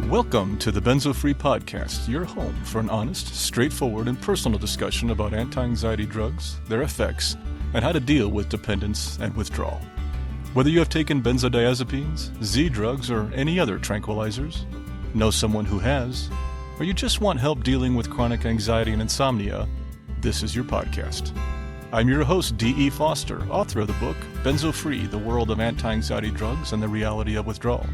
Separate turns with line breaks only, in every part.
Welcome to the Benzo Free Podcast, your home for an honest, straightforward, and personal discussion about anti-anxiety drugs, their effects, and how to deal with dependence and withdrawal. Whether you have taken benzodiazepines, Z drugs, or any other tranquilizers, know someone who has, or you just want help dealing with chronic anxiety and insomnia, this is your podcast. I'm your host, D.E. Foster, author of the book, Benzo Free, The World of Anti-Anxiety Drugs and the Reality of Withdrawal.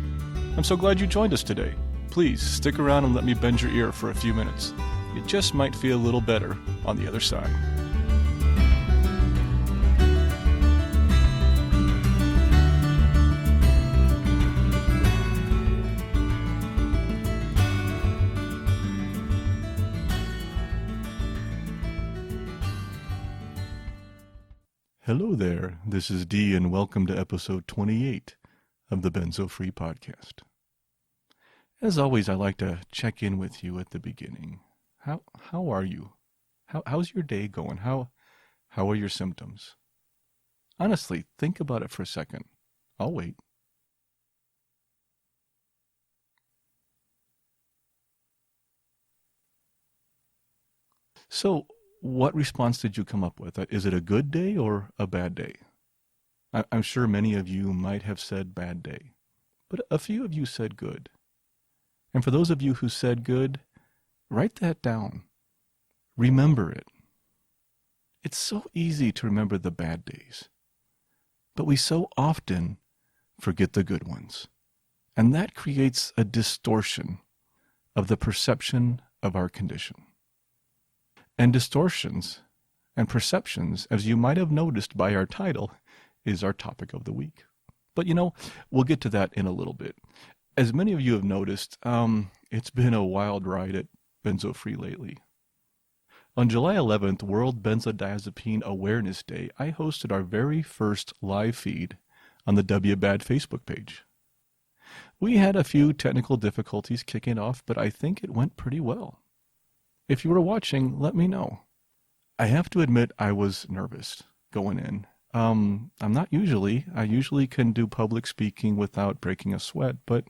I'm so glad you joined us today. Please stick around and let me bend your ear for a few minutes. You just might feel a little better on the other side. Hello there, this is Dee and welcome to episode 28 of the Benzo Free Podcast. As always, I like to check in with you at the beginning. How are you? How's your day going? How are your symptoms? Honestly, think about it for a second. I'll wait. So, what response did you come up with? Is it a good day or a bad day? I'm sure many of you might have said bad day, but a few of you said good. And for those of you who said good, write that down. Remember it. It's so easy to remember the bad days, but we so often forget the good ones. And that creates a distortion of the perception of our condition. And distortions and perceptions, as you might have noticed by our title, is our topic of the week. But we'll get to that in a little bit. As many of you have noticed, it's been a wild ride at Benzo Free lately. On July 11th, World Benzodiazepine Awareness Day, I hosted our very first live feed on the WBAD Facebook page. We had a few technical difficulties kicking off, but I think it went pretty well. If you were watching, let me know. I have to admit I was nervous going in. I usually can do public speaking without breaking a sweat, but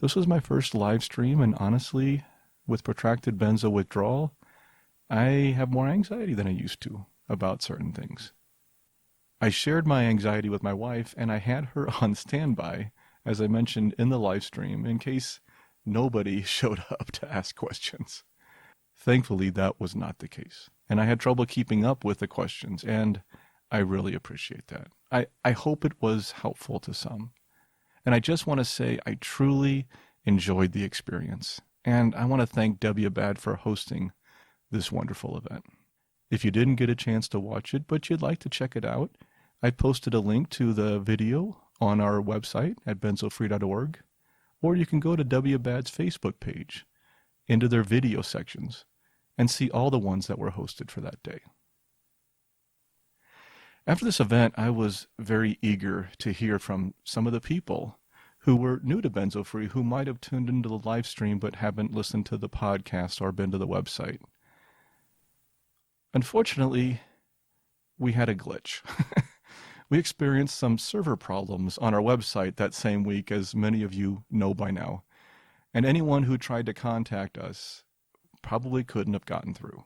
this was my first live stream, and honestly, with protracted benzo withdrawal, I have more anxiety than I used to about certain things. I shared my anxiety with my wife, and I had her on standby, as I mentioned in the live stream, in case nobody showed up to ask questions. Thankfully, that was not the case, and I had trouble keeping up with the questions, and I really appreciate that. I hope it was helpful to some. And I just want to say I truly enjoyed the experience. And I want to thank WBAD for hosting this wonderful event. If you didn't get a chance to watch it, but you'd like to check it out, I posted a link to the video on our website at benzofree.org, or you can go to WBAD's Facebook page into their video sections and see all the ones that were hosted for that day. After this event, I was very eager to hear from some of the people who were new to Benzo Free, who might have tuned into the live stream but haven't listened to the podcast or been to the website. Unfortunately, we had a glitch. We experienced some server problems on our website that same week, as many of you know by now, and anyone who tried to contact us probably couldn't have gotten through.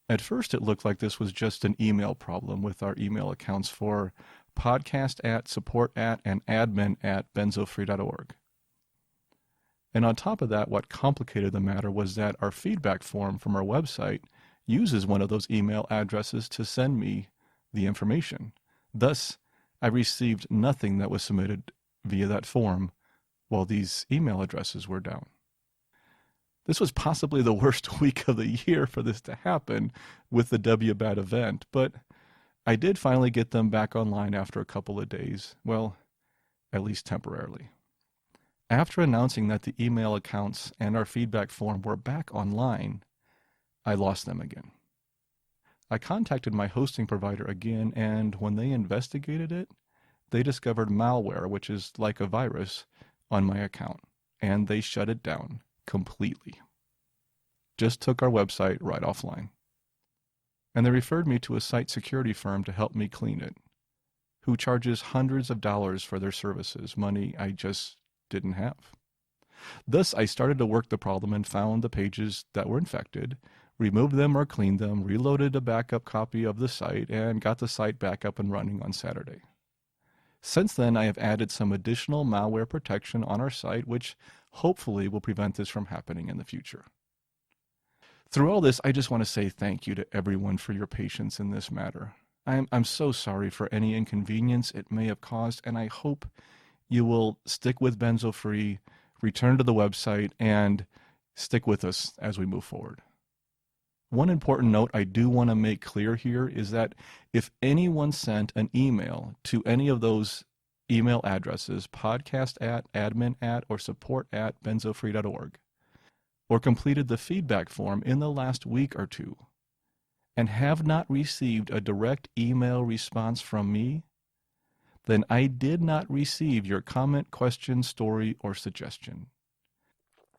At first, it looked like this was just an email problem with our email accounts for podcast@, support@, and admin@benzofree.org. And on top of that, what complicated the matter was that our feedback form from our website uses one of those email addresses to send me the information. Thus, I received nothing that was submitted via that form while these email addresses were down. This was possibly the worst week of the year for this to happen with the WBAD event, but I did finally get them back online after a couple of days, well, at least temporarily. After announcing that the email accounts and our feedback form were back online, I lost them again. I contacted my hosting provider again, and when they investigated it, they discovered malware, which is like a virus, on my account, and they shut it down completely. Just took our website right offline. And they referred me to a site security firm to help me clean it, who charges hundreds of dollars for their services, money I just didn't have. Thus, I started to work the problem and found the pages that were infected, removed them or cleaned them, reloaded a backup copy of the site, and got the site back up and running on Saturday. Since then, I have added some additional malware protection on our site, which hopefully will prevent this from happening in the future. Through all this, I just want to say thank you to everyone for your patience in this matter. I'm so sorry for any inconvenience it may have caused, and I hope you will stick with Benzo Free, return to the website, and stick with us as we move forward. One important note I do want to make clear here is that if anyone sent an email to any of those email addresses, podcast@admin@ or support@benzofree.org, or completed the feedback form in the last week or two, and have not received a direct email response from me, then I did not receive your comment, question, story, or suggestion.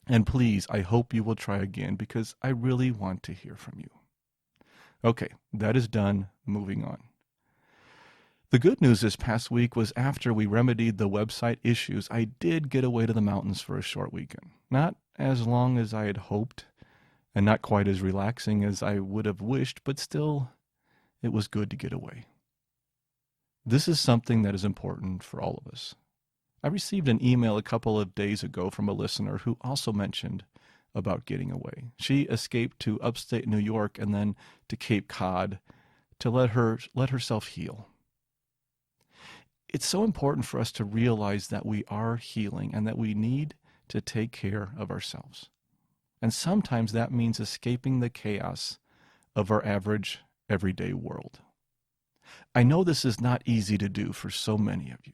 And please, I hope you will try again because I really want to hear from you. Okay, that is done. Moving on. The good news this past week was after we remedied the website issues, I did get away to the mountains for a short weekend. Not as long as I had hoped, and not quite as relaxing as I would have wished, but still, it was good to get away. This is something that is important for all of us. I received an email a couple of days ago from a listener who also mentioned about getting away. She escaped to upstate New York and then to Cape Cod to let herself heal. It's so important for us to realize that we are healing and that we need to take care of ourselves. And sometimes that means escaping the chaos of our average, everyday world. I know this is not easy to do for so many of you.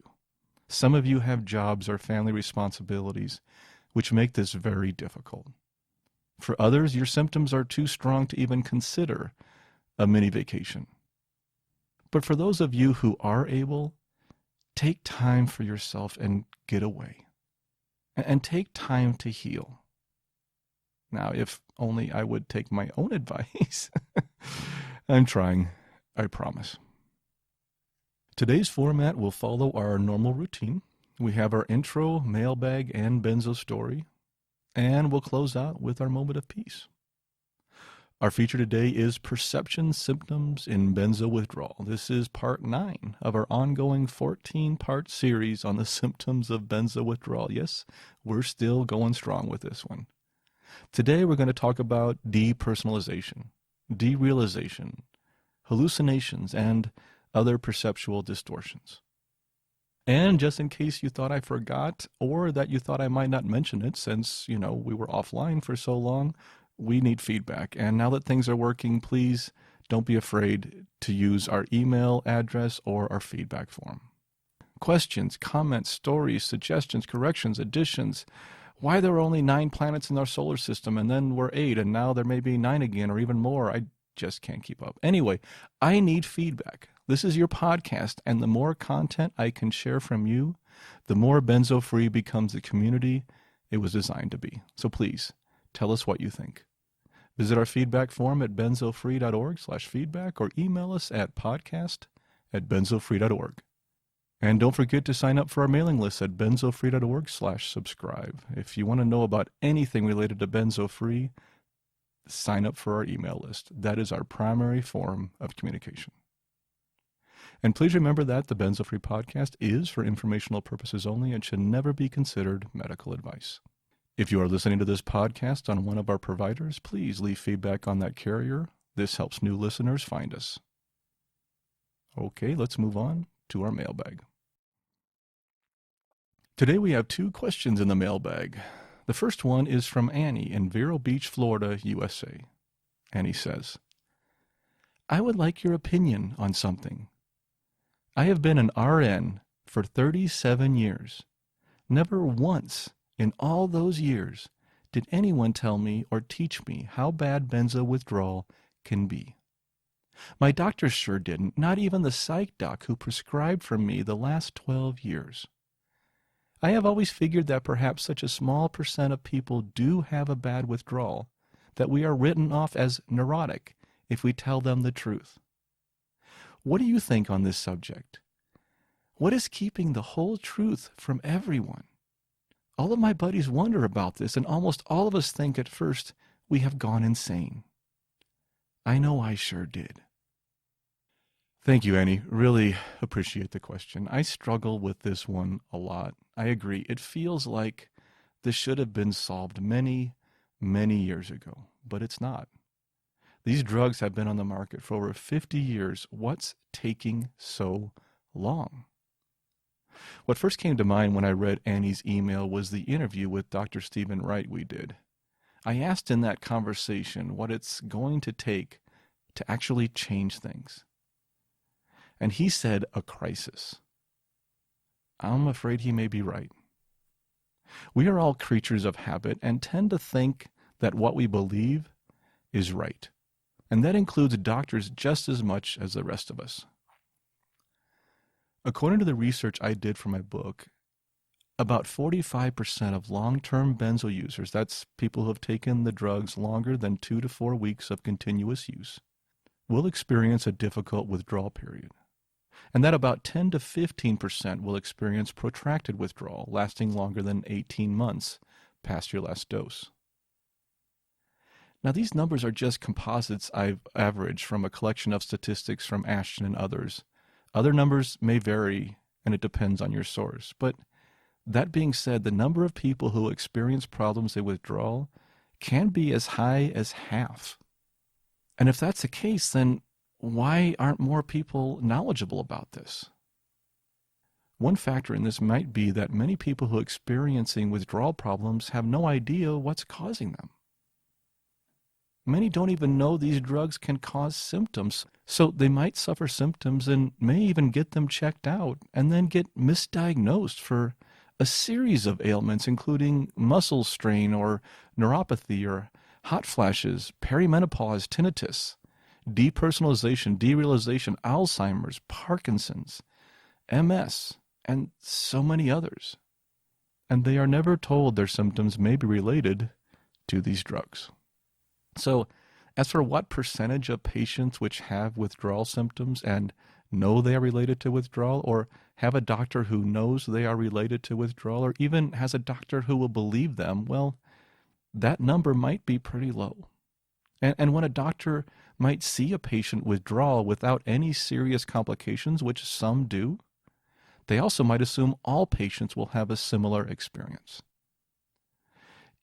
Some of you have jobs or family responsibilities which make this very difficult. For others, your symptoms are too strong to even consider a mini vacation. But for those of you who are able, take time for yourself and get away. And take time to heal. Now, if only I would take my own advice. I'm trying, I promise. Today's format will follow our normal routine. We have our intro, mailbag, and benzo story, and we'll close out with our moment of peace. Our feature today is Perception Symptoms in Benzo Withdrawal. This is part 9 of our ongoing 14-part series on the symptoms of benzo withdrawal. Yes, we're still going strong with this one. Today we're going to talk about depersonalization, derealization, hallucinations, and other perceptual distortions. And just in case you thought I forgot, or that you thought I might not mention it since, we were offline for so long, we need feedback. And now that things are working, please don't be afraid to use our email address or our feedback form. Questions, comments, stories, suggestions, corrections, additions, why there are only 9 planets in our solar system and then we're 8 and now there may be 9 again or even more. I just can't keep up. Anyway, I need feedback. This is your podcast, and the more content I can share from you, the more Benzo Free becomes the community it was designed to be. So please, tell us what you think. Visit our feedback form at benzofree.org/feedback or email us at podcast@benzofree.org. And don't forget to sign up for our mailing list at benzofree.org/subscribe. If you want to know about anything related to Benzo Free, sign up for our email list. That is our primary form of communication. And please remember that the Benzo Free podcast is for informational purposes only and should never be considered medical advice. If you are listening to this podcast on one of our providers, please leave feedback on that carrier. This helps new listeners find us. Okay, let's move on to our mailbag. Today we have 2 questions in the mailbag. The first one is from Annie in Vero Beach, Florida, USA. Annie says, I would like your opinion on something. I have been an RN for 37 years. Never once in all those years did anyone tell me or teach me how bad benzo withdrawal can be. My doctor sure didn't, not even the psych doc who prescribed for me the last 12 years. I have always figured that perhaps such a small percent of people do have a bad withdrawal, that we are written off as neurotic if we tell them the truth. What do you think on this subject? What is keeping the whole truth from everyone? All of my buddies wonder about this, and almost all of us think at first we have gone insane. I know I sure did. Thank you, Annie. Really appreciate the question. I struggle with this one a lot. I agree. It feels like this should have been solved many, many years ago, but it's not. These drugs have been on the market for over 50 years. What's taking so long? What first came to mind when I read Annie's email was the interview with Dr. Stephen Wright we did. I asked in that conversation what it's going to take to actually change things. And he said a crisis. I'm afraid he may be right. We are all creatures of habit and tend to think that what we believe is right. And that includes doctors just as much as the rest of us. According to the research I did for my book, about 45% of long-term benzo users, that's people who have taken the drugs longer than 2 to 4 weeks of continuous use, will experience a difficult withdrawal period. And that about 10 to 15% will experience protracted withdrawal, lasting longer than 18 months past your last dose. Now, these numbers are just composites I've averaged from a collection of statistics from Ashton and others. Other numbers may vary, and it depends on your source. But that being said, the number of people who experience problems with withdrawal can be as high as half. And if that's the case, then why aren't more people knowledgeable about this? One factor in this might be that many people who are experiencing withdrawal problems have no idea what's causing them. Many don't even know these drugs can cause symptoms, so they might suffer symptoms and may even get them checked out and then get misdiagnosed for a series of ailments, including muscle strain or neuropathy or hot flashes, perimenopause, tinnitus, depersonalization, derealization, Alzheimer's, Parkinson's, MS, and so many others. And they are never told their symptoms may be related to these drugs. So, as for what percentage of patients which have withdrawal symptoms and know they are related to withdrawal, or have a doctor who knows they are related to withdrawal, or even has a doctor who will believe them, well, that number might be pretty low. And when a doctor might see a patient withdraw without any serious complications, which some do, they also might assume all patients will have a similar experience.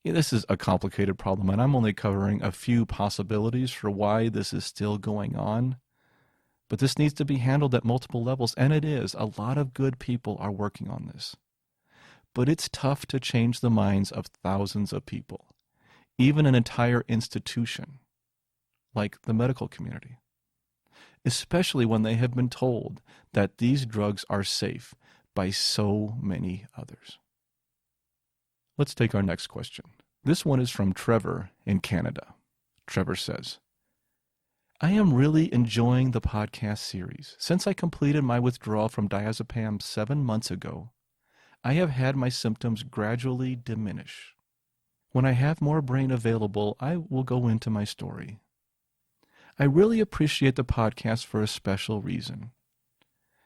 This is a complicated problem, and I'm only covering a few possibilities for why this is still going on. But this needs to be handled at multiple levels, and it is. A lot of good people are working on this. But it's tough to change the minds of thousands of people, even an entire institution, like the medical community, especially when they have been told that these drugs are safe by so many others. Let's take our next question. This one is from Trevor in Canada. Trevor says, I am really enjoying the podcast series. Since I completed my withdrawal from diazepam 7 months ago, I have had my symptoms gradually diminish. When I have more brain available, I will go into my story. I really appreciate the podcast for a special reason.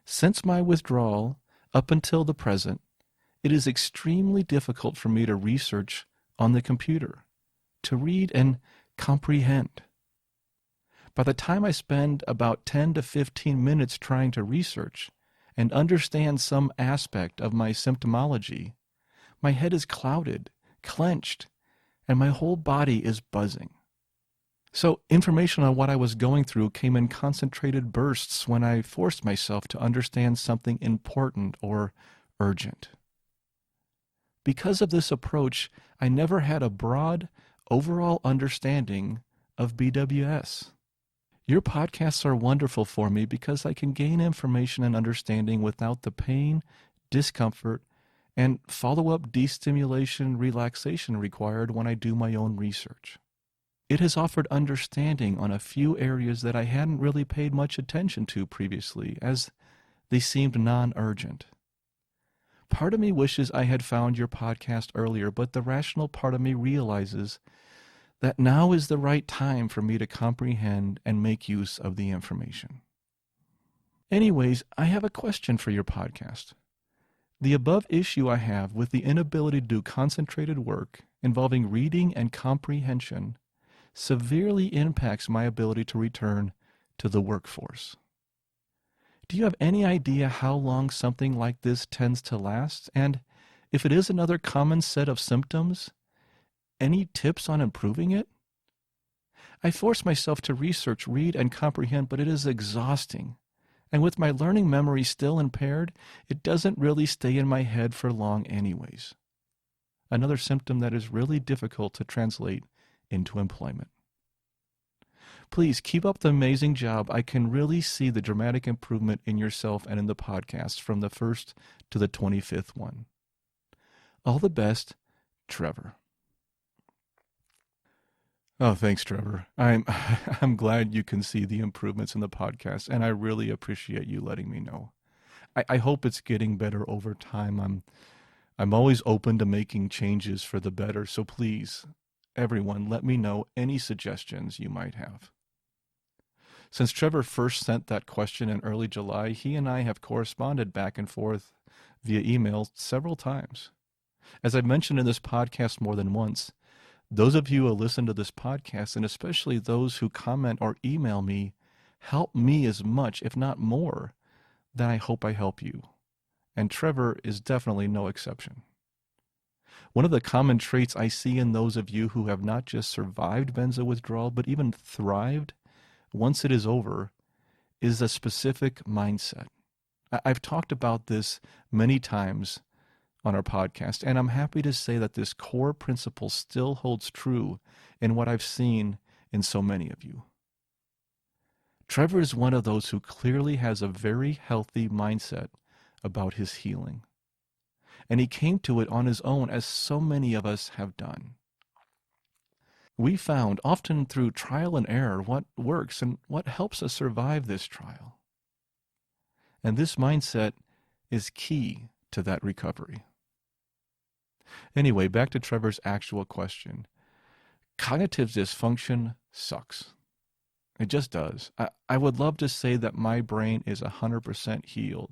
Since my withdrawal, up until the present, it is extremely difficult for me to research on the computer, to read and comprehend. By the time I spend about 10 to 15 minutes trying to research and understand some aspect of my symptomology, my head is clouded, clenched, and my whole body is buzzing. So information on what I was going through came in concentrated bursts when I forced myself to understand something important or urgent. Because of this approach, I never had a broad, overall understanding of BWS. Your podcasts are wonderful for me because I can gain information and understanding without the pain, discomfort, and follow-up destimulation relaxation required when I do my own research. It has offered understanding on a few areas that I hadn't really paid much attention to previously, as they seemed non-urgent. Part of me wishes I had found your podcast earlier, but the rational part of me realizes that now is the right time for me to comprehend and make use of the information. Anyways, I have a question for your podcast. The above issue I have with the inability to do concentrated work involving reading and comprehension severely impacts my ability to return to the workforce. Do you have any idea how long something like this tends to last? And if it is another common set of symptoms, any tips on improving it? I force myself to research, read, and comprehend, but it is exhausting. And with my learning memory still impaired, it doesn't really stay in my head for long anyways. Another symptom that is really difficult to translate into employment. Please keep up the amazing job. I can really see the dramatic improvement in yourself and in the podcast from the first to the 25th one. All the best, Trevor. Oh, thanks, Trevor. I'm glad you can see the improvements in the podcast, and I really appreciate you letting me know. I hope it's getting better over time. I'm always open to making changes for the better, so please, everyone, let me know any suggestions you might have. Since Trevor first sent that question in early July, he and I have corresponded back and forth via email several times. As I've mentioned in this podcast more than once, those of you who listen to this podcast, and especially those who comment or email me, help me as much, if not more, than I hope I help you. And Trevor is definitely no exception. One of the common traits I see in those of you who have not just survived benzo withdrawal, but even thrived once it is over, is a specific mindset. I've talked about this many times on our podcast, and I'm happy to say that this core principle still holds true in what I've seen in so many of you. Trevor is one of those who clearly has a very healthy mindset about his healing. And he came to it on his own, as so many of us have done. We found, often through trial and error, what works and what helps us survive this trial. And this mindset is key to that recovery. Anyway, back to Trevor's actual question. Cognitive dysfunction sucks. It just does. I would love to say that my brain is 100% healed,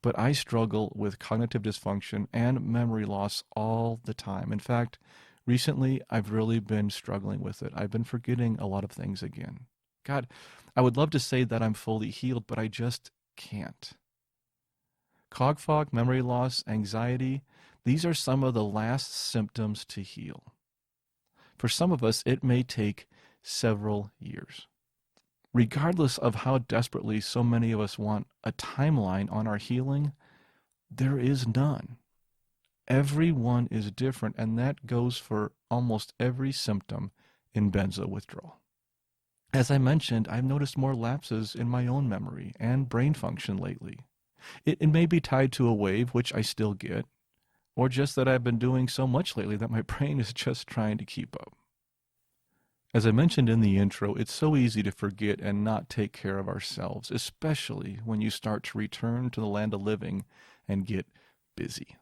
but I struggle with cognitive dysfunction and memory loss all the time. In fact, recently I've really been struggling with it. I've been forgetting a lot of things again. God, I would love to say that I'm fully healed, but I just can't. Cog fog, memory loss, anxiety, these are some of the last symptoms to heal. For some of us, it may take several years. Regardless of how desperately so many of us want a timeline on our healing, there is none. Everyone is different, and that goes for almost every symptom in benzo withdrawal. As I mentioned, I've noticed more lapses in my own memory and brain function lately. It may be tied to a wave, which I still get, or just that I've been doing so much lately that my brain is just trying to keep up. As I mentioned in the intro, it's so easy to forget and not take care of ourselves, especially when you start to return to the land of living and get busy.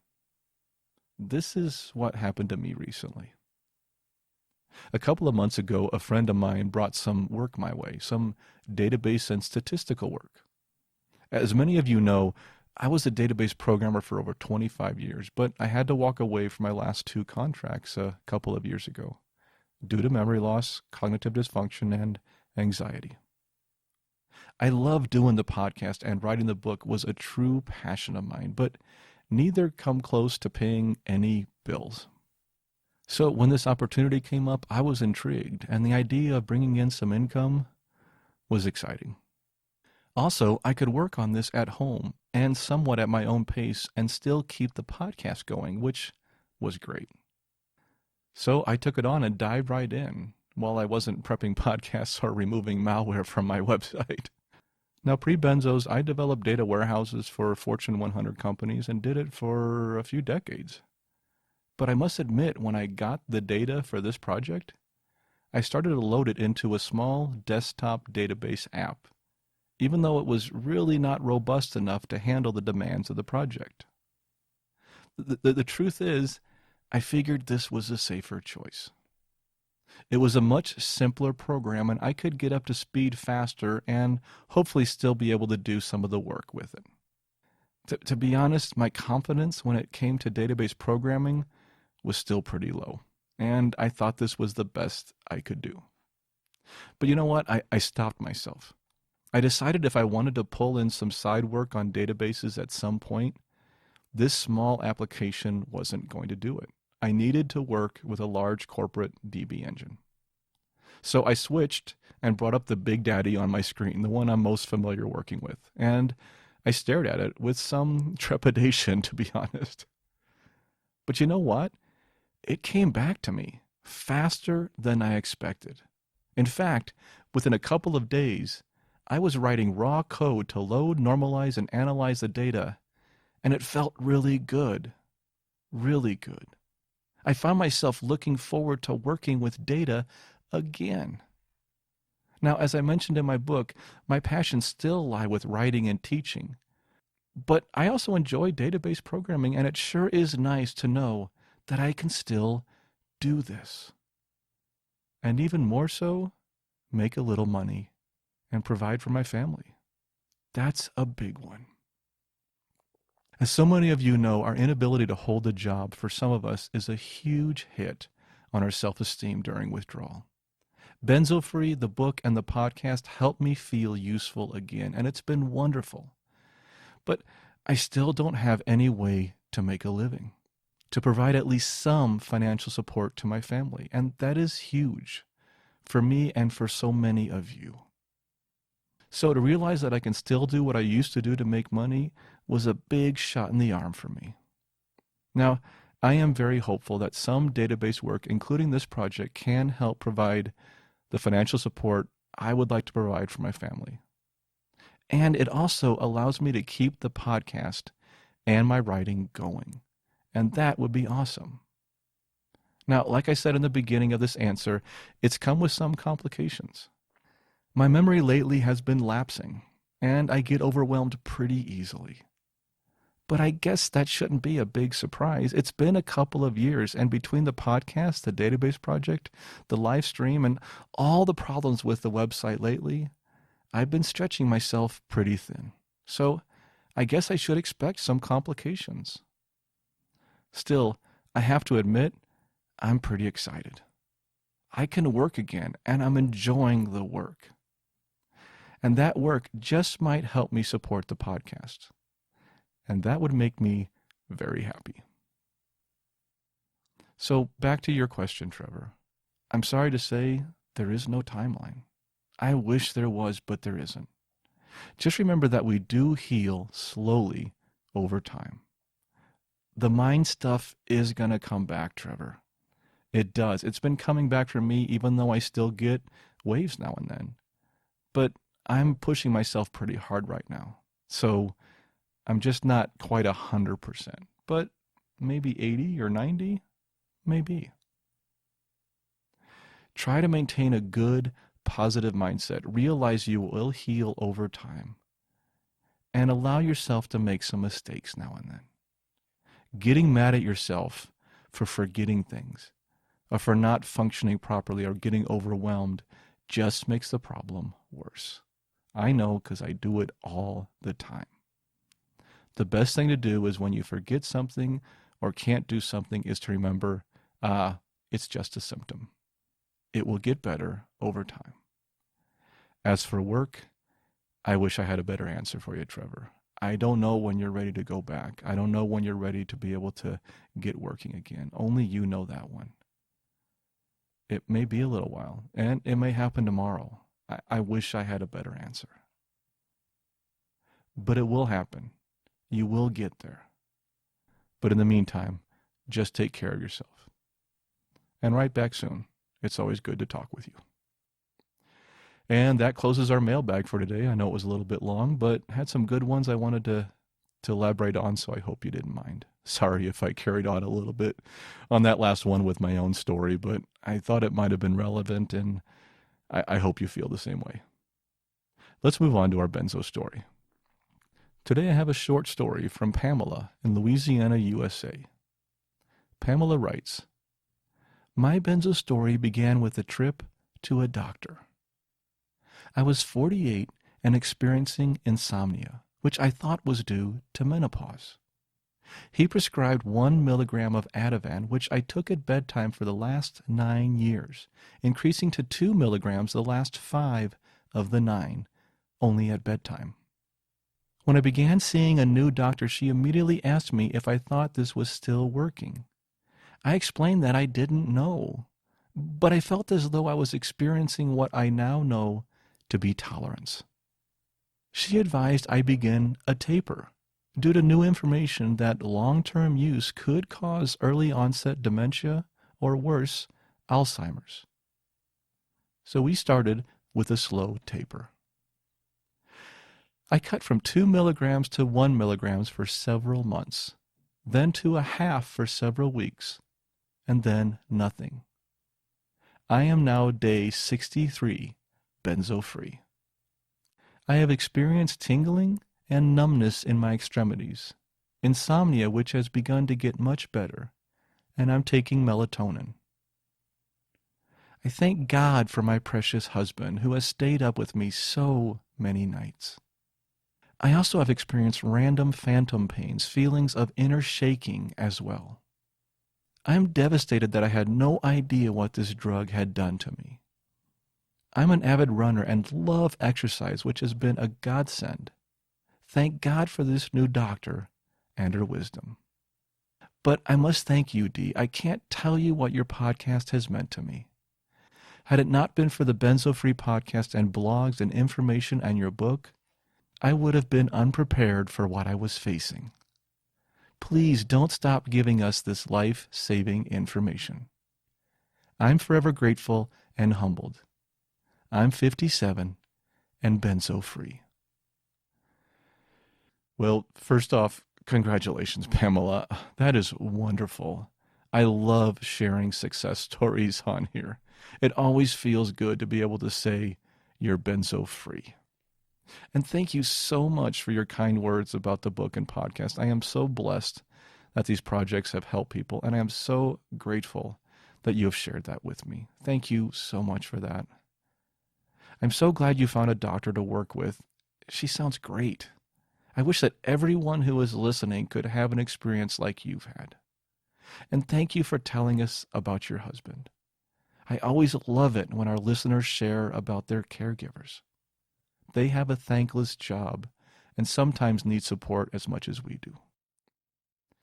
This is what happened to me recently. A couple of months ago, a friend of mine brought some work my way, some database and statistical work. As many of you know, I was a database programmer for over 25 years, but I had to walk away from my last 2 contracts a couple of years ago due to memory loss, cognitive dysfunction, and anxiety. I love doing the podcast, and writing the book was a true passion of mine, but neither come close to paying any bills. So when this opportunity came up, I was intrigued, and the idea of bringing in some income was exciting. Also, I could work on this at home and somewhat at my own pace and still keep the podcast going, which was great. So I took it on and dived right in while I wasn't prepping podcasts or removing malware from my website. Now, pre-benzos, I developed data warehouses for Fortune 100 companies and did it for a few decades. But I must admit, when I got the data for this project, I started to load it into a small desktop database app, even though it was really not robust enough to handle the demands of the project. The truth is, I figured this was a safer choice. It was a much simpler program, and I could get up to speed faster and hopefully still be able to do some of the work with it. To be honest, my confidence when it came to database programming was still pretty low, and I thought this was the best I could do. But you know what? I stopped myself. I decided if I wanted to pull in some side work on databases at some point, this small application wasn't going to do it. I needed to work with a large corporate DB engine. So I switched and brought up the Big Daddy on my screen, the one I'm most familiar working with, and I stared at it with some trepidation, to be honest. But you know what? It came back to me faster than I expected. In fact, within a couple of days, I was writing raw code to load, normalize, and analyze the data, and it felt really good. Really good. I found myself looking forward to working with data again. Now, as I mentioned in my book, my passions still lie with writing and teaching. But I also enjoy database programming, and it sure is nice to know that I can still do this. And even more so, make a little money and provide for my family. That's a big one. As so many of you know, our inability to hold a job for some of us is a huge hit on our self-esteem during withdrawal. Benzo Free, the book, and the podcast helped me feel useful again, and it's been wonderful. But I still don't have any way to make a living, to provide at least some financial support to my family, and that is huge for me and for so many of you. So to realize that I can still do what I used to do to make money was a big shot in the arm for me. Now, I am very hopeful that some database work, including this project, can help provide the financial support I would like to provide for my family. And it also allows me to keep the podcast and my writing going. And that would be awesome. Now, like I said in the beginning of this answer, it's come with some complications. My memory lately has been lapsing, and I get overwhelmed pretty easily. But I guess that shouldn't be a big surprise. It's been a couple of years, and between the podcast, the database project, the live stream, and all the problems with the website lately, I've been stretching myself pretty thin. So I guess I should expect some complications. Still, I have to admit, I'm pretty excited. I can work again, and I'm enjoying the work. And that work just might help me support the podcast. And that would make me very happy. So back to your question, Trevor. I'm sorry to say there is no timeline. I wish there was, but there isn't. Just remember that we do heal slowly over time. The mind stuff is going to come back, Trevor. It does. It's been coming back for me, even though I still get waves now and then. But I'm pushing myself pretty hard right now. So I'm just not quite 100%, but maybe 80 or 90, maybe. Try to maintain a good, positive mindset. Realize you will heal over time. And allow yourself to make some mistakes now and then. Getting mad at yourself for forgetting things, or for not functioning properly or getting overwhelmed just makes the problem worse. I know because I do it all the time. The best thing to do is when you forget something or can't do something is to remember, it's just a symptom. It will get better over time. As for work, I wish I had a better answer for you, Trevor. I don't know when you're ready to go back. I don't know when you're ready to be able to get working again. Only you know that one. It may be a little while, and it may happen tomorrow. I wish I had a better answer. But it will happen. You will get there. But in the meantime, just take care of yourself. And write back soon. It's always good to talk with you. And that closes our mailbag for today. I know it was a little bit long, but had some good ones I wanted to elaborate on, so I hope you didn't mind. Sorry if I carried on a little bit on that last one with my own story, but I thought it might have been relevant, and I hope you feel the same way. Let's move on to our Benzo story. Today I have a short story from Pamela in Louisiana, USA. Pamela writes, "My Benzo story began with a trip to a doctor. I was 48 and experiencing insomnia, which I thought was due to menopause. He prescribed 1 milligram of Ativan, which I took at bedtime for the last 9 years, increasing to 2 milligrams the last 5 of the 9, only at bedtime. When I began seeing a new doctor, she immediately asked me if I thought this was still working. I explained that I didn't know, but I felt as though I was experiencing what I now know to be tolerance. She advised I begin a taper due to new information that long-term use could cause early onset dementia or worse, Alzheimer's. So we started with a slow taper. I cut from 2 milligrams to 1 milligrams for several months, then to a half for several weeks, and then nothing. I am now day 63, benzo-free. I have experienced tingling and numbness in my extremities, insomnia which has begun to get much better, and I'm taking melatonin. I thank God for my precious husband who has stayed up with me so many nights. I also have experienced random phantom pains, feelings of inner shaking as well. I am devastated that I had no idea what this drug had done to me. I'm an avid runner and love exercise, which has been a godsend. Thank God for this new doctor and her wisdom. But I must thank you, Dee. I can't tell you what your podcast has meant to me. Had it not been for the Benzo Free podcast and blogs and information and your book, I would have been unprepared for what I was facing. Please don't stop giving us this life-saving information. I'm forever grateful and humbled. I'm 57 and benzo-free. Well, first off, congratulations, Pamela. That is wonderful. I love sharing success stories on here. It always feels good to be able to say you're benzo-free. And thank you so much for your kind words about the book and podcast. I am so blessed that these projects have helped people, and I am so grateful that you have shared that with me. Thank you so much for that. I'm so glad you found a doctor to work with. She sounds great. I wish that everyone who is listening could have an experience like you've had. And thank you for telling us about your husband. I always love it when our listeners share about their caregivers. They have a thankless job and sometimes need support as much as we do.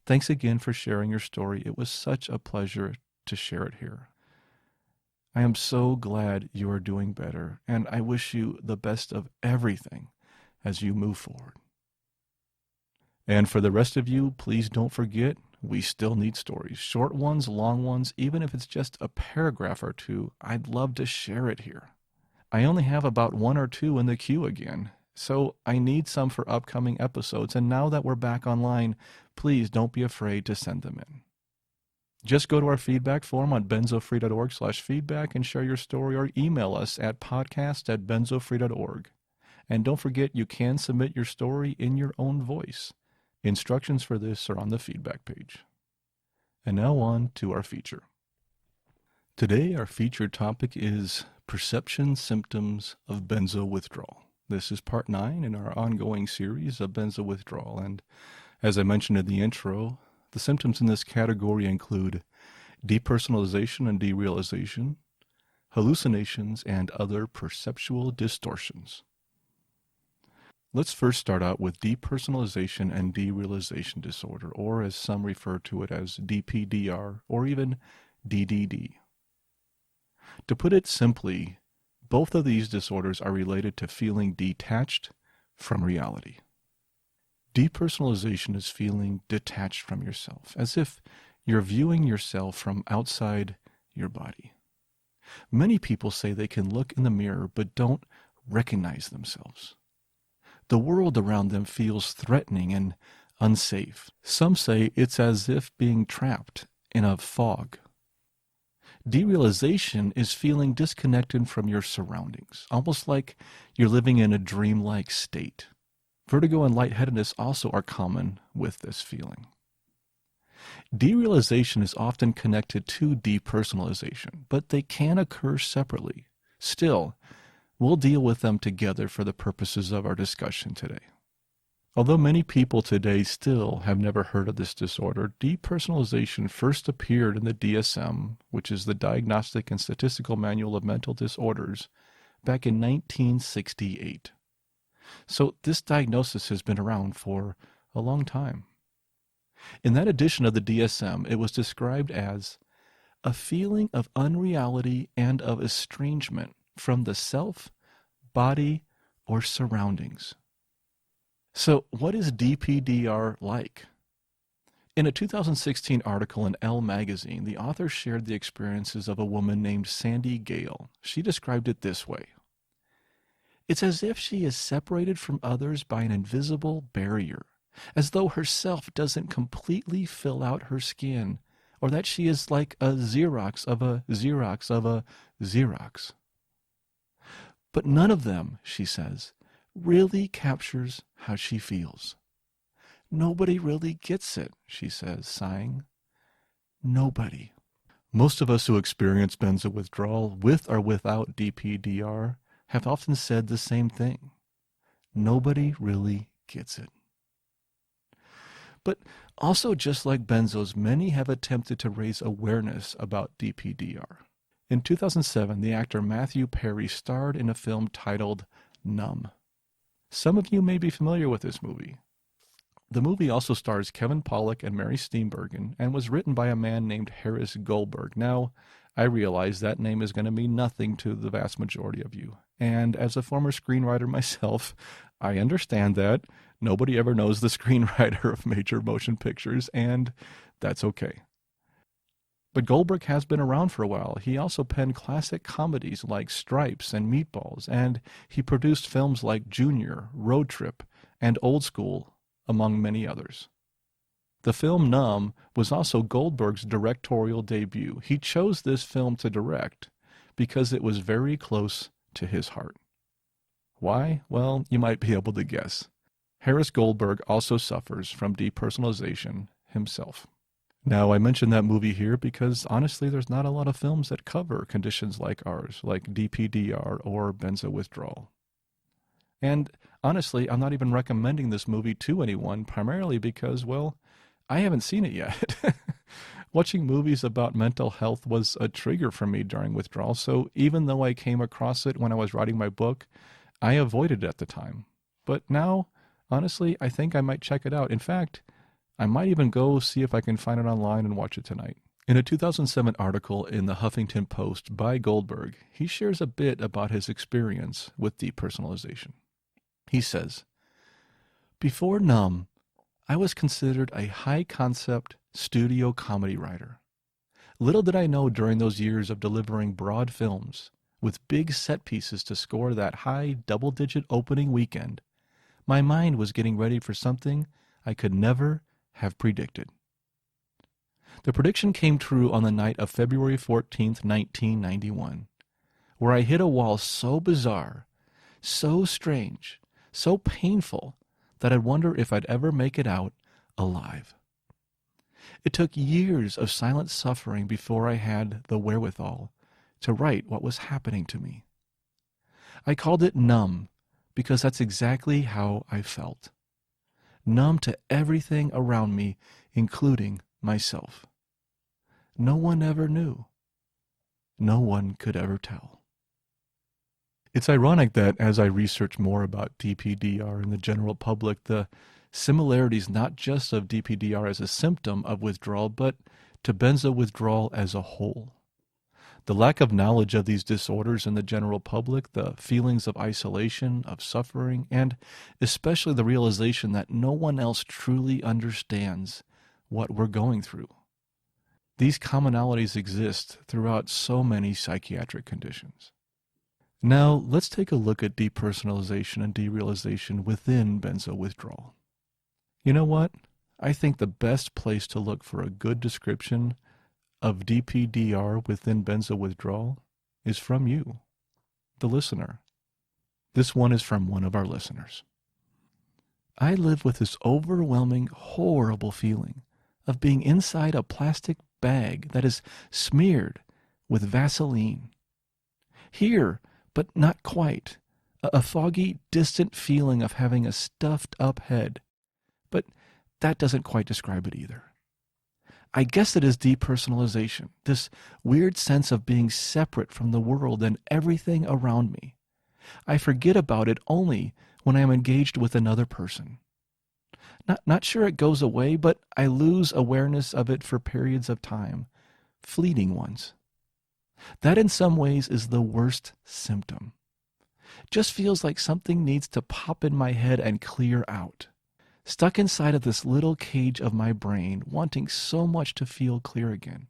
Thanks again for sharing your story. It was such a pleasure to share it here. I am so glad you are doing better, and I wish you the best of everything as you move forward. And for the rest of you, please don't forget, we still need stories. Short ones, long ones, even if it's just a paragraph or two, I'd love to share it here. I only have about 1 or 2 in the queue again, so I need some for upcoming episodes, and now that we're back online, please don't be afraid to send them in. Just go to our feedback form on benzofree.org/feedback and share your story, or email us at podcast@benzofree.org. And don't forget, you can submit your story in your own voice. Instructions for this are on the feedback page. And now on to our feature. Today, our featured topic is perception symptoms of benzo withdrawal. This is part 9 in our ongoing series of benzo withdrawal. And as I mentioned in the intro, the symptoms in this category include depersonalization and derealization, hallucinations, and other perceptual distortions. Let's first start out with depersonalization and derealization disorder, or as some refer to it as DPDR, or even DDD. To put it simply, both of these disorders are related to feeling detached from reality. Depersonalization is feeling detached from yourself, as if you're viewing yourself from outside your body. Many people say they can look in the mirror but don't recognize themselves. The world around them feels threatening and unsafe. Some say it's as if being trapped in a fog. Derealization is feeling disconnected from your surroundings, almost like you're living in a dreamlike state. Vertigo and lightheadedness also are common with this feeling. Derealization is often connected to depersonalization, but they can occur separately. Still, we'll deal with them together for the purposes of our discussion today. Although many people today still have never heard of this disorder, depersonalization first appeared in the DSM, which is the Diagnostic and Statistical Manual of Mental Disorders, back in 1968. So this diagnosis has been around for a long time. In that edition of the DSM, it was described as a feeling of unreality and of estrangement from the self, body, or surroundings. So what is DPDR like? In a 2016 article in Elle magazine, the author shared the experiences of a woman named Sandy Gale. She described it this way. It's as if she is separated from others by an invisible barrier, as though herself doesn't completely fill out her skin, or that she is like a Xerox of a Xerox of a Xerox. But none of them, she says, really captures how she feels. Nobody really gets it, she says, sighing. Nobody. Most of us who experience benzo withdrawal, with or without DPDR, have often said the same thing. Nobody really gets it. But also, just like benzos, many have attempted to raise awareness about DPDR. In 2007, the actor Matthew Perry starred in a film titled Numb. Some of you may be familiar with this movie. The movie also stars Kevin Pollak and Mary Steenburgen and was written by a man named Harris Goldberg. Now, I realize that name is going to mean nothing to the vast majority of you. And as a former screenwriter myself, I understand that. Nobody ever knows the screenwriter of major motion pictures, and that's okay. But Goldberg has been around for a while. He also penned classic comedies like Stripes and Meatballs, and he produced films like Junior, Road Trip, and Old School, among many others. The film Numb was also Goldberg's directorial debut. He chose this film to direct because it was very close to his heart. Why? Well, you might be able to guess. Harris Goldberg also suffers from depersonalization himself. Now, I mention that movie here because, honestly, there's not a lot of films that cover conditions like ours, like DPDR or benzo withdrawal. And, honestly, I'm not even recommending this movie to anyone, primarily because, well, I haven't seen it yet. Watching movies about mental health was a trigger for me during withdrawal, so even though I came across it when I was writing my book, I avoided it at the time. But now, honestly, I think I might check it out. In fact, I might even go see if I can find it online and watch it tonight. In a 2007 article in the Huffington Post by Goldberg, he shares a bit about his experience with depersonalization. He says, "Before Numb, I was considered a high-concept studio comedy writer. Little did I know during those years of delivering broad films, with big set pieces to score that high double-digit opening weekend, my mind was getting ready for something I could never have predicted." The prediction came true on the night of February 14th, 1991, where I hit a wall so bizarre, so strange, so painful that I'd wonder if I'd ever make it out alive. It took years of silent suffering before I had the wherewithal to write what was happening to me. I called it Numb because that's exactly how I felt. Numb to everything around me, including myself. No one ever knew. No one could ever tell. It's ironic that as I research more about DPDR in the general public, the similarities not just of DPDR as a symptom of withdrawal, but to benzo withdrawal as a whole. The lack of knowledge of these disorders in the general public, the feelings of isolation, of suffering, and especially the realization that no one else truly understands what we're going through. These commonalities exist throughout so many psychiatric conditions. Now, let's take a look at depersonalization and derealization within benzo withdrawal. You know what? I think the best place to look for a good description of DPDR within benzo withdrawal is from you, the listener. This one is from one of our listeners. "I live with this overwhelming, horrible feeling of being inside a plastic bag that is smeared with Vaseline. Here, but not quite, a foggy, distant feeling of having a stuffed up head that doesn't quite describe it either. I guess it is depersonalization, this weird sense of being separate from the world and everything around me. I forget about it only when I am engaged with another person. Not sure it goes away, but I lose awareness of it for periods of time, fleeting ones. That in some ways is the worst symptom. Just feels like something needs to pop in my head and clear out. Stuck inside of this little cage of my brain, wanting so much to feel clear again.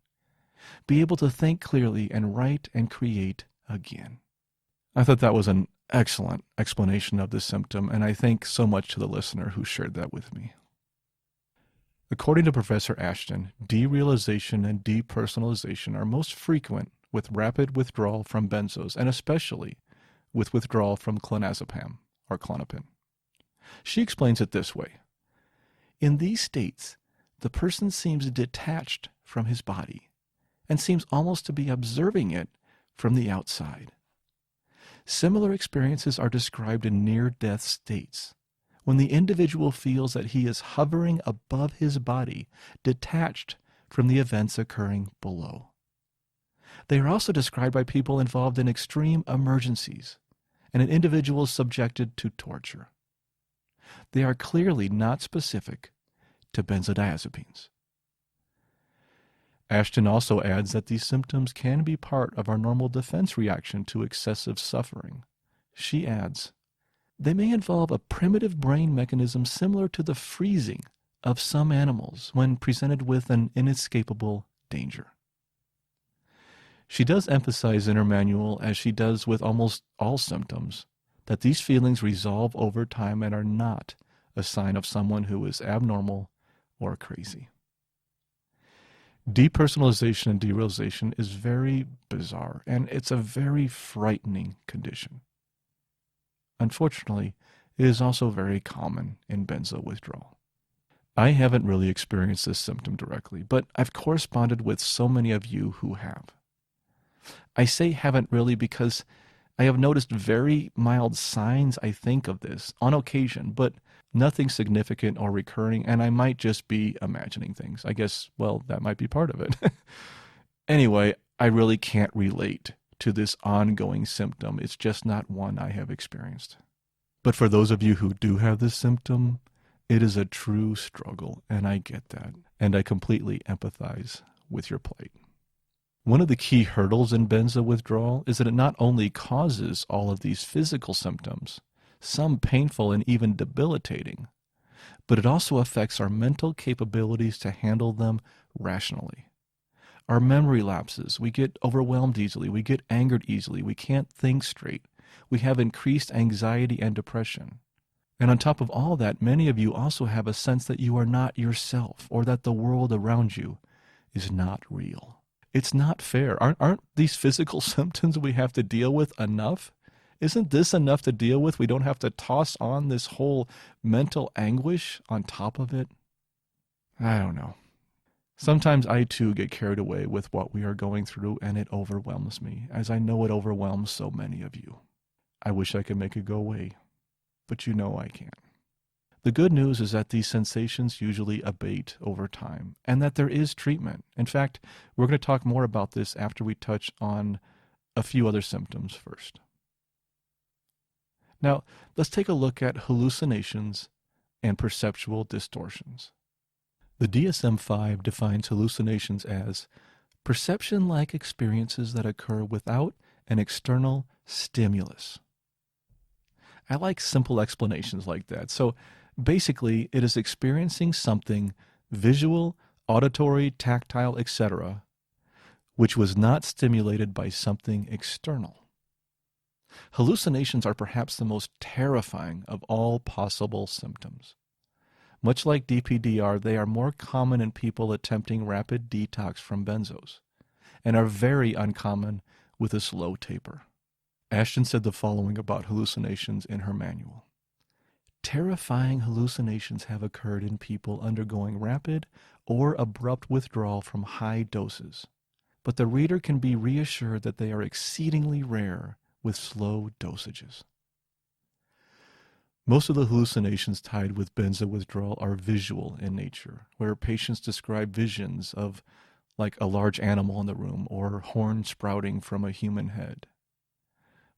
Be able to think clearly and write and create again. I thought that was an excellent explanation of this symptom, and I thank so much to the listener who shared that with me. According to Professor Ashton, derealization and depersonalization are most frequent with rapid withdrawal from benzos, and especially with withdrawal from clonazepam or Klonopin. She explains it this way. In these states, the person seems detached from his body and seems almost to be observing it from the outside. Similar experiences are described in near-death states, when the individual feels that he is hovering above his body, detached from the events occurring below. They are also described by people involved in extreme emergencies and in individuals subjected to torture. They are clearly not specific to benzodiazepines. Ashton also adds that these symptoms can be part of our normal defense reaction to excessive suffering. She adds, they may involve a primitive brain mechanism similar to the freezing of some animals when presented with an inescapable danger. She does emphasize in her manual, as she does with almost all symptoms, that these feelings resolve over time and are not a sign of someone who is abnormal or crazy. Depersonalization and derealization is very bizarre, and it's a very frightening condition. Unfortunately, it is also very common in benzo withdrawal. I haven't really experienced this symptom directly, but I've corresponded with so many of you who have. I say haven't really because I have noticed very mild signs, I think, of this on occasion, but nothing significant or recurring, and I might just be imagining things. I guess, well, that might be part of it. Anyway, I really can't relate to this ongoing symptom. It's just not one I have experienced. But for those of you who do have this symptom, it is a true struggle, and I get that, and I completely empathize with your plight. One of the key hurdles in benzo withdrawal is that it not only causes all of these physical symptoms, some painful and even debilitating, but it also affects our mental capabilities to handle them rationally. Our memory lapses, we get overwhelmed easily, we get angered easily, we can't think straight, we have increased anxiety and depression. And on top of all that, many of you also have a sense that you are not yourself, or that the world around you is not real. It's not fair. Aren't these physical symptoms we have to deal with enough? Isn't this enough to deal with? We don't have to toss on this whole mental anguish on top of it? I don't know. Sometimes I too get carried away with what we are going through, and it overwhelms me, as I know it overwhelms so many of you. I wish I could make it go away, but you know I can't. The good news is that these sensations usually abate over time, and that there is treatment. In fact, we're going to talk more about this after we touch on a few other symptoms first. Now, let's take a look at hallucinations and perceptual distortions. The DSM-5 defines hallucinations as perception-like experiences that occur without an external stimulus. I like simple explanations like that. So basically, it is experiencing something visual, auditory, tactile, etc., which was not stimulated by something external. Hallucinations are perhaps the most terrifying of all possible symptoms. Much like DPDR, they are more common in people attempting rapid detox from benzos, and are very uncommon with a slow taper. Ashton said the following about hallucinations in her manual. Terrifying hallucinations have occurred in people undergoing rapid or abrupt withdrawal from high doses, but the reader can be reassured that they are exceedingly rare with slow dosages. Most of the hallucinations tied with benzo withdrawal are visual in nature, where patients describe visions of like a large animal in the room or horns sprouting from a human head.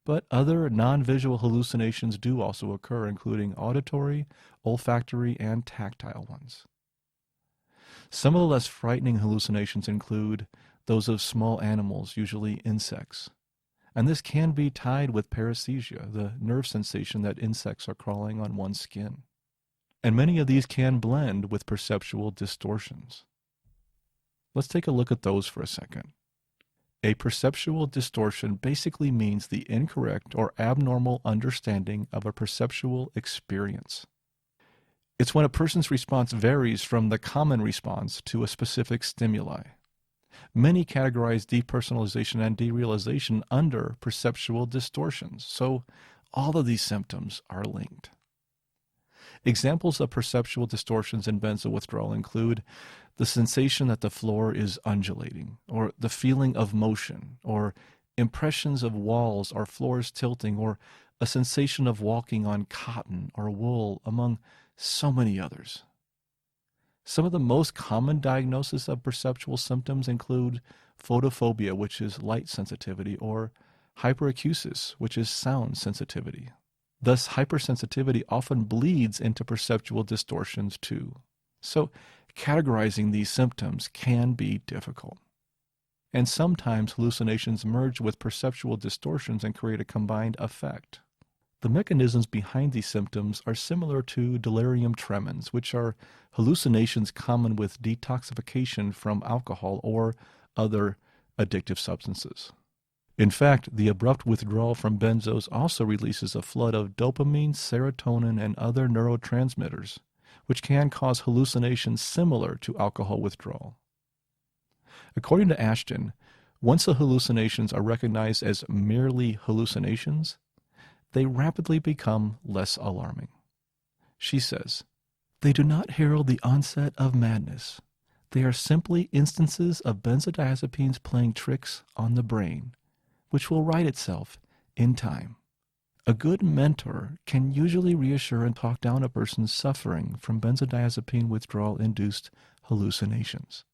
But other non-visual hallucinations do also occur, including auditory, olfactory, and tactile ones. Some of the less frightening hallucinations include those of small animals, usually insects. And this can be tied with paresthesia, the nerve sensation that insects are crawling on one's skin. And many of these can blend with perceptual distortions. Let's take a look at those for a second. A perceptual distortion basically means the incorrect or abnormal understanding of a perceptual experience. It's when a person's response varies from the common response to a specific stimuli. Many categorize depersonalization and derealization under perceptual distortions, so all of these symptoms are linked. Examples of perceptual distortions in benzo withdrawal include the sensation that the floor is undulating, or the feeling of motion, or impressions of walls or floors tilting, or a sensation of walking on cotton or wool, among so many others. Some of the most common diagnoses of perceptual symptoms include photophobia, which is light sensitivity, or hyperacusis, which is sound sensitivity. Thus, hypersensitivity often bleeds into perceptual distortions too. So, categorizing these symptoms can be difficult. And sometimes hallucinations merge with perceptual distortions and create a combined effect. The mechanisms behind these symptoms are similar to delirium tremens, which are hallucinations common with detoxification from alcohol or other addictive substances. In fact, the abrupt withdrawal from benzos also releases a flood of dopamine, serotonin, and other neurotransmitters, which can cause hallucinations similar to alcohol withdrawal. According to Ashton, once the hallucinations are recognized as merely hallucinations, they rapidly become less alarming. She says, "They do not herald the onset of madness. They are simply instances of benzodiazepines playing tricks on the brain, which will right itself in time." A good mentor can usually reassure and talk down a person suffering from benzodiazepine withdrawal-induced hallucinations.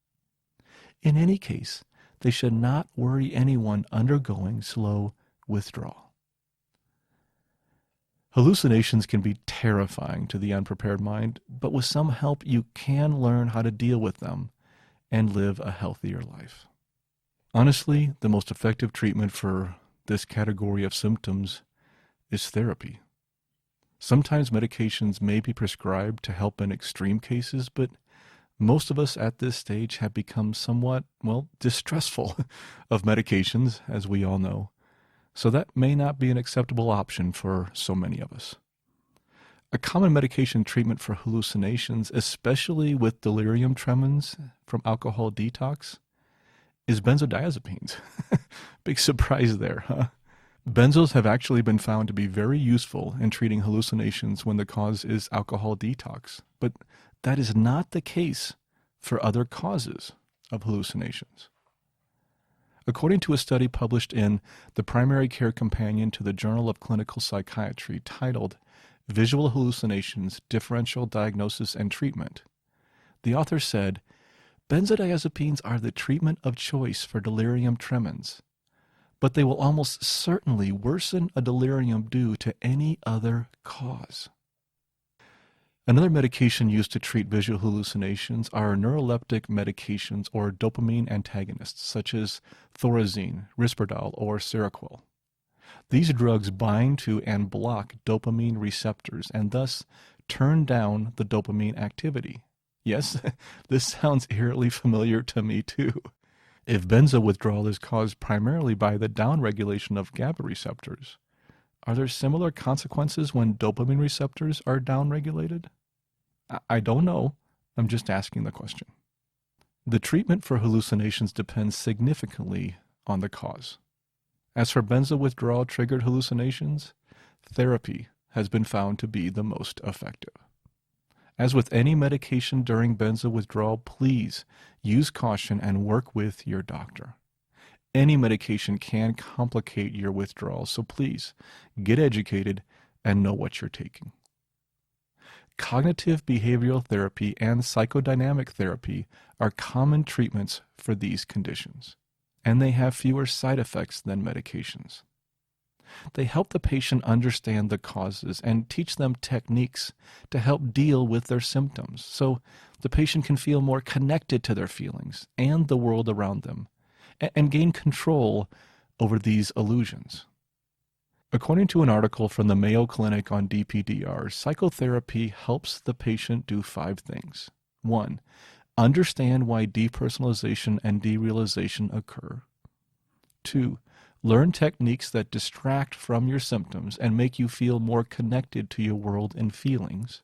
In any case, they should not worry anyone undergoing slow withdrawal. Hallucinations can be terrifying to the unprepared mind, but with some help you can learn how to deal with them and live a healthier life. Honestly, the most effective treatment for this category of symptoms is therapy. Sometimes medications may be prescribed to help in extreme cases, but most of us at this stage have become somewhat, distrustful of medications, as we all know. So that may not be an acceptable option for so many of us. A common medication treatment for hallucinations, especially with delirium tremens from alcohol detox, is benzodiazepines. Big surprise there, huh? Benzos have actually been found to be very useful in treating hallucinations when the cause is alcohol detox, but that is not the case for other causes of hallucinations. According to a study published in the Primary Care Companion to the Journal of Clinical Psychiatry titled Visual Hallucinations, Differential Diagnosis and Treatment, the author said, "Benzodiazepines are the treatment of choice for delirium tremens, but they will almost certainly worsen a delirium due to any other cause." Another medication used to treat visual hallucinations are neuroleptic medications or dopamine antagonists, such as thorazine, Risperdal, or Seroquel. These drugs bind to and block dopamine receptors and thus turn down the dopamine activity. Yes, this sounds eerily familiar to me too. If benzo withdrawal is caused primarily by the downregulation of GABA receptors, are there similar consequences when dopamine receptors are downregulated? I don't know. I'm just asking the question. The treatment for hallucinations depends significantly on the cause. As for benzo withdrawal triggered hallucinations, therapy has been found to be the most effective. As with any medication during benzo withdrawal, please use caution and work with your doctor. Any medication can complicate your withdrawal, so please get educated and know what you're taking. Cognitive behavioral therapy and psychodynamic therapy are common treatments for these conditions, and they have fewer side effects than medications. They help the patient understand the causes and teach them techniques to help deal with their symptoms, so the patient can feel more connected to their feelings and the world around them, and gain control over these illusions. According to an article from the Mayo Clinic on DPDR, psychotherapy helps the patient do 5 things. 1. Understand why depersonalization and derealization occur. 2. Learn techniques that distract from your symptoms and make you feel more connected to your world and feelings.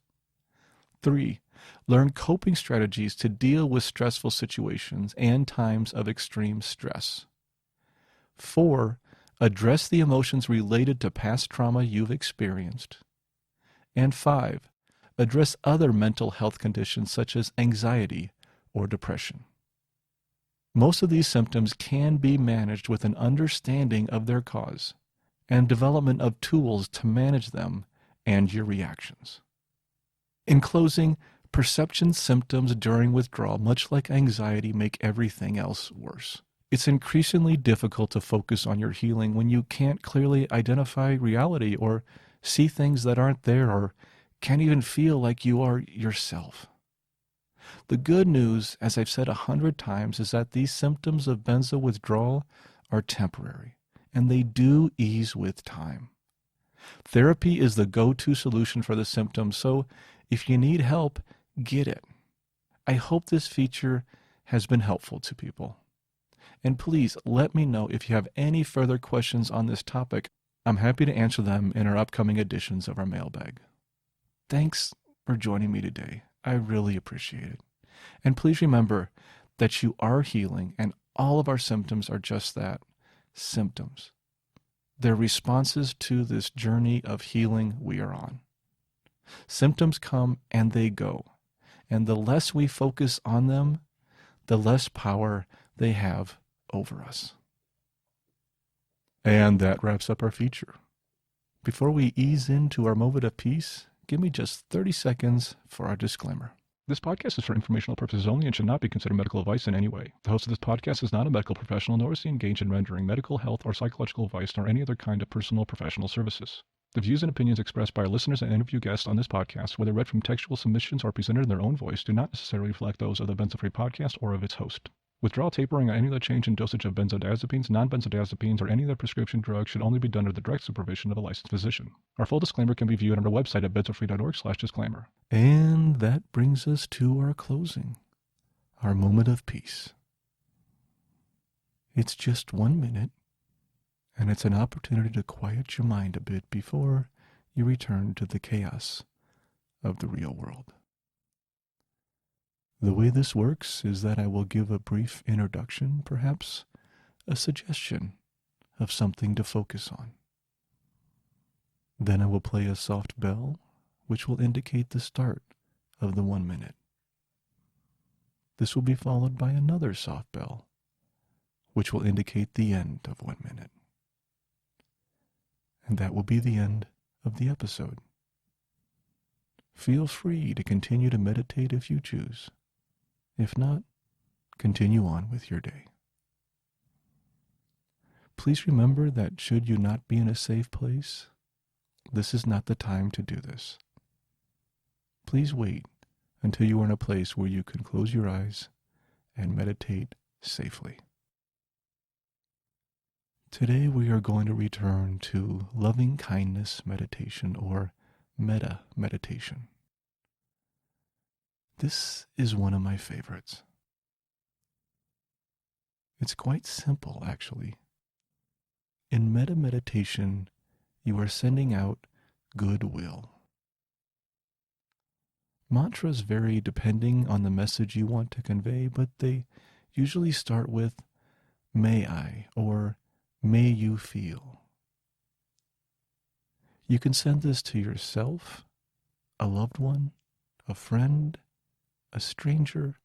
3. Learn coping strategies to deal with stressful situations and times of extreme stress. 4. Address the emotions related to past trauma you've experienced. And 5. Address other mental health conditions such as anxiety or depression. Most of these symptoms can be managed with an understanding of their cause and development of tools to manage them and your reactions. In closing, perception symptoms during withdrawal, much like anxiety, make everything else worse. It's increasingly difficult to focus on your healing when you can't clearly identify reality or see things that aren't there or can't even feel like you are yourself. The good news, as I've said 100 times, is that these symptoms of benzo withdrawal are temporary, and they do ease with time. Therapy is the go-to solution for the symptoms, so if you need help, get it. I hope this feature has been helpful to people. And please let me know if you have any further questions on this topic. I'm happy to answer them in our upcoming editions of our mailbag. Thanks for joining me today. I really appreciate it. And please remember that you are healing, and all of our symptoms are just that, symptoms. They're responses to this journey of healing we are on. Symptoms come and they go, and the less we focus on them, the less power they have over us. And that wraps up our feature. Before we ease into our moment of peace, give me just 30 seconds for our disclaimer. This podcast is for informational purposes only and should not be considered medical advice in any way. The host of this podcast is not a medical professional, nor is he engaged in rendering medical, health, or psychological advice, nor any other kind of personal or professional services. The views and opinions expressed by our listeners and interview guests on this podcast, whether read from textual submissions or presented in their own voice, do not necessarily reflect those of the Benzo Free podcast or of its host. Withdrawal, tapering, or any other change in dosage of benzodiazepines, non-benzodiazepines, or any other prescription drug should only be done under the direct supervision of a licensed physician. Our full disclaimer can be viewed on our website at benzofree.org/disclaimer. And that brings us to our closing, our moment of peace. It's just 1 minute, and it's an opportunity to quiet your mind a bit before you return to the chaos of the real world. The way this works is that I will give a brief introduction, perhaps a suggestion of something to focus on. Then I will play a soft bell, which will indicate the start of the 1 minute. This will be followed by another soft bell, which will indicate the end of 1 minute. And that will be the end of the episode. Feel free to continue to meditate if you choose. If not, continue on with your day. Please remember that should you not be in a safe place, this is not the time to do this. Please wait until you are in a place where you can close your eyes and meditate safely. Today we are going to return to loving kindness meditation, or metta meditation. This is one of my favorites. It's quite simple, actually. In metta meditation, you are sending out goodwill. Mantras vary depending on the message you want to convey, but they usually start with "may I" or "may you feel." You can send this to yourself, a loved one, a friend, a stranger,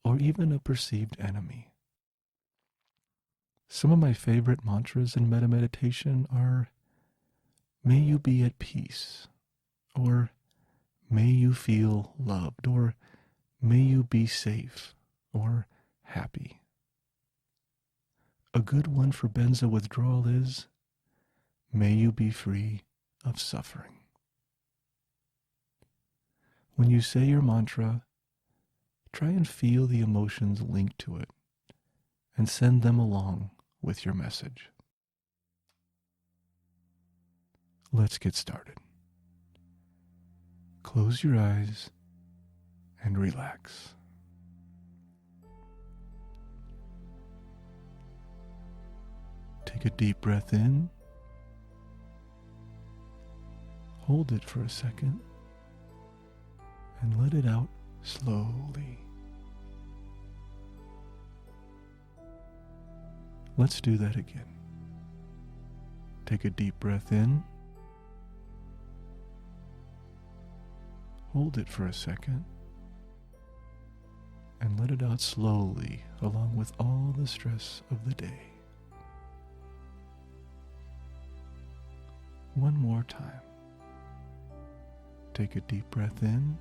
or even a perceived enemy. Some of my favorite mantras in metta meditation are "may you be at peace," or may you feel loved, or may you be safe or happy. A good one for Benzo Withdrawal is, may you be free of suffering. When you say your mantra, try and feel the emotions linked to it and send them along with your message. Let's get started. Close your eyes and relax. Take a deep breath in. Hold it for a second and let it out slowly. Let's do that again. Take a deep breath in. Hold it for a second and let it out slowly along with all the stress of the day. One more time. Take a deep breath in.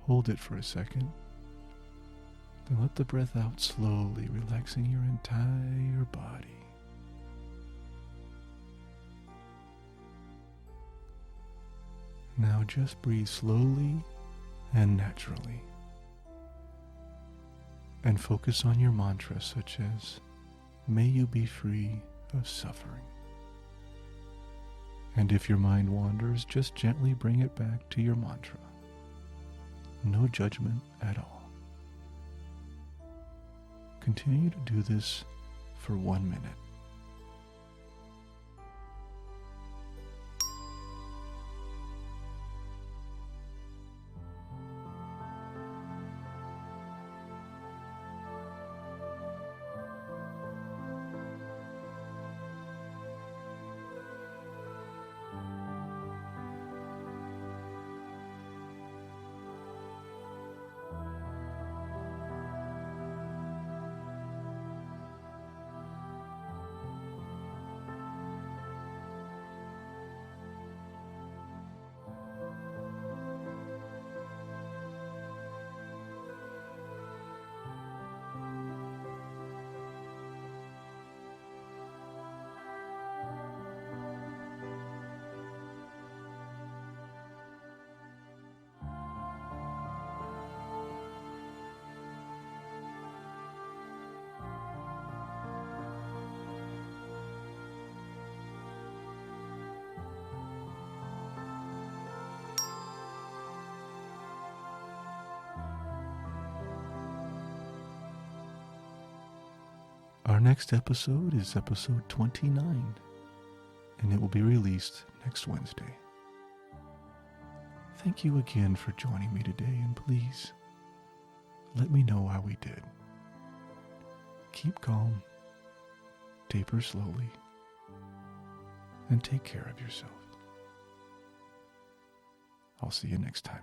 Hold it for a second. Then let the breath out slowly, relaxing your entire body. Now just breathe slowly and naturally. And focus on your mantra such as, may you be free of suffering. And if your mind wanders, just gently bring it back to your mantra. No judgment at all. Continue to do this for 1 minute. Our next episode is episode 29, and it will be released next Wednesday. Thank you again for joining me today, and please let me know how we did. Keep calm, taper slowly, and take care of yourself. I'll see you next time.